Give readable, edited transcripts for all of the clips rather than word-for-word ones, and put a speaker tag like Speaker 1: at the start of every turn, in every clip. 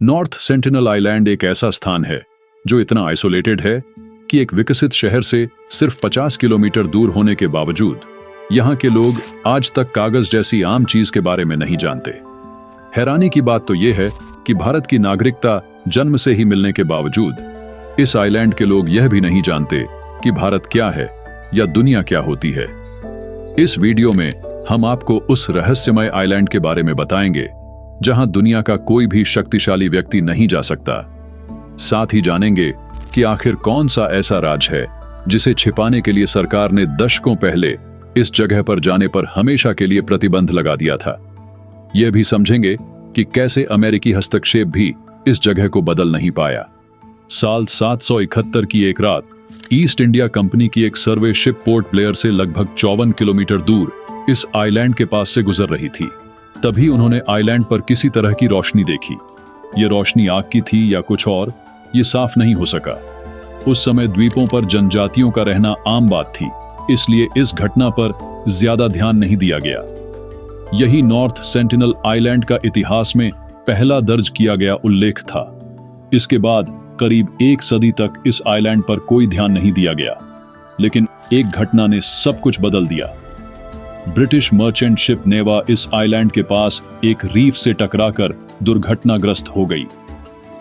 Speaker 1: North sentinel island एक ऐसा स्थान है जो इतना आइसोलेटेड है कि एक विकसित शहर से सिर्फ 50 किलोमीटर दूर होने के बावजूद यहाँ के लोग आज तक कागज जैसी आम चीज के बारे में नहीं जानते। हैरानी की बात तो यह है कि भारत की नागरिकता जन्म से ही मिलने के बावजूद इस आइलैंड के लोग यह भी नहीं जानते कि भारत क्या है या दुनिया क्या होती है। इस वीडियो में हम आपको उस रहस्यमय आइलैंड के बारे में बताएंगे जहां दुनिया का कोई भी शक्तिशाली व्यक्ति नहीं जा सकता। साथ ही जानेंगे कि आखिर कौन सा ऐसा राज है जिसे छिपाने के लिए सरकार ने दशकों पहले इस जगह पर जाने पर हमेशा के लिए प्रतिबंध लगा दिया था। यह भी समझेंगे कि कैसे अमेरिकी हस्तक्षेप भी इस जगह को बदल नहीं पाया। साल 771 की एक रात ईस्ट इंडिया कंपनी की एक सर्वे शिप पोर्ट ब्लेयर से लगभग 54 किलोमीटर दूर इस आइलैंड के पास से गुजर रही थी। तभी उन्होंने आइलैंड पर किसी तरह की रोशनी देखी। ये रोशनी आग की थी या कुछ और, ये साफ नहीं हो सका। उस समय द्वीपों पर जनजातियों का रहना आम बात थी, इसलिए इस घटना पर ज्यादा ध्यान नहीं दिया गया। यही नॉर्थ सेंटिनल आइलैंड का इतिहास में पहला दर्ज किया गया उल्लेख था। इसके बाद करीब एक सदी तक इस आइलैंड पर कोई ध्यान नहीं दिया गया, लेकिन एक घटना ने सब कुछ बदल दिया। ब्रिटिश मर्चेंट शिप नेवा इस आइलैंड के पास एक रीफ से टकराकर दुर्घटनाग्रस्त हो गई।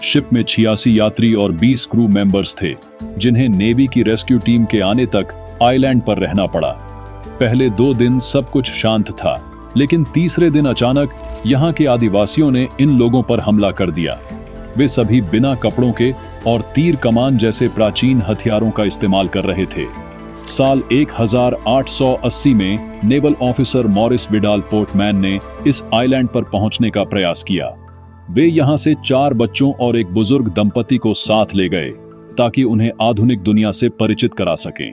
Speaker 1: शिप में 86 यात्री और 20 क्रू मेंबर्स थे, जिन्हें नेवी की रेस्क्यू टीम के आने तक आइलैंड पर रहना पड़ा। पहले 2 दिन सब कुछ शांत था, लेकिन तीसरे दिन अचानक यहाँ के आदिवासियों ने इन लोगों पर हमला कर दिया। वे सभी बिना कपड़ों के और तीर कमान जैसे प्राचीन हथियारों का इस्तेमाल कर रहे थे। साल 1880 में naval officer Maurice Vidal Portman ने इस आइलैंड पर पहुंचने का प्रयास किया। वे यहां से 4 बच्चों और एक बुजुर्ग दंपति को साथ ले गए ताकि उन्हें आधुनिक दुनिया से परिचित करा सकें,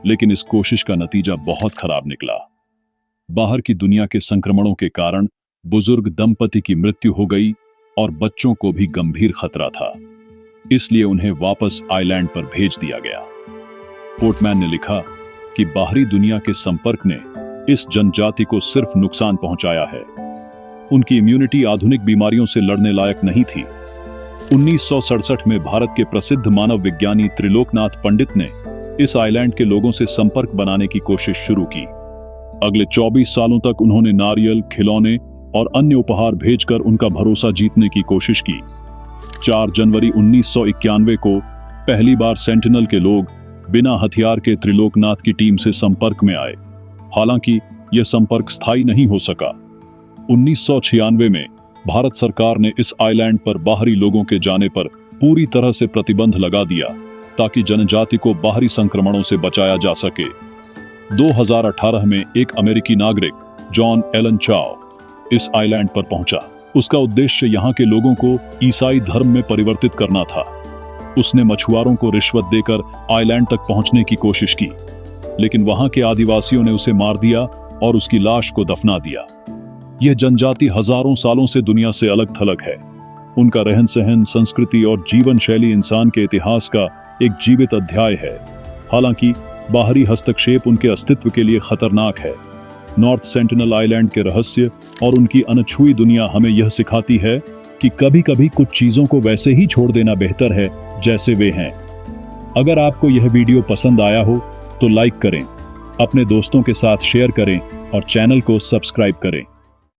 Speaker 1: लेकिन इस कोशिश का नतीजा बहुत खराब निकला। बाहर की दुनिया के संक्रमणों के कारण बुजुर्ग दंपति की मृत्यु हो गई और बच्चों को भी गंभीर खतरा था, इसलिए उन्हें वापस आइलैंड पर भेज दिया गया। पोर्टमैन ने लिखा कि बाहरी दुनिया के संपर्क ने इस जनजाति को सिर्फ नुकसान पहुंचाया है। उनकी इम्यूनिटी आधुनिक बीमारियों से लड़ने लायक नहीं थी। 1967 में भारत के प्रसिद्ध मानव विज्ञानी त्रिलोकनाथ पंडित ने इस आइलैंड के लोगों से संपर्क बनाने की कोशिश शुरू की। अगले 24 सालों तक उन्होंने नारियल, खिलौने और अन्य उपहार भेजकर उनका भरोसा जीतने की कोशिश की। 4 जनवरी 1991 को पहली बार सेंटिनल के लोग बिना हथियार के त्रिलोकनाथ की टीम से संपर्क में आए। हालांकि यह संपर्क स्थायी नहीं हो सका। 1996 में भारत सरकार ने इस आइलैंड पर बाहरी लोगों के जाने पर पूरी तरह से प्रतिबंध लगा दिया ताकि जनजाति को बाहरी संक्रमणों से बचाया जा सके। 2018 में एक अमेरिकी नागरिक जॉन एलन चाओ इस आइलैंड पर पहुंचा। उसका उद्देश्य यहाँ के लोगों को ईसाई धर्म में परिवर्तित करना था। उसने मछुआरों को रिश्वत देकर आइलैंड तक पहुंचने की कोशिश की, लेकिन वहां के आदिवासियों ने उसे मार दिया और उसकी लाश को दफना दिया। यह जनजाति हजारों सालों से दुनिया से अलग थलग है। उनका रहन सहन, संस्कृति और जीवन शैली इंसान के इतिहास का एक जीवित अध्याय है। हालांकि बाहरी हस्तक्षेप उनके अस्तित्व के लिए खतरनाक है। नॉर्थ सेंटिनल आइलैंड के रहस्य और उनकी अनछुई दुनिया हमें यह सिखाती है कि कभी-कभी कुछ चीजों को वैसे ही छोड़ देना बेहतर है जैसे वे हैं। अगर आपको यह वीडियो पसंद आया हो तो लाइक करें, अपने दोस्तों के साथ शेयर करें और चैनल को सब्सक्राइब करें।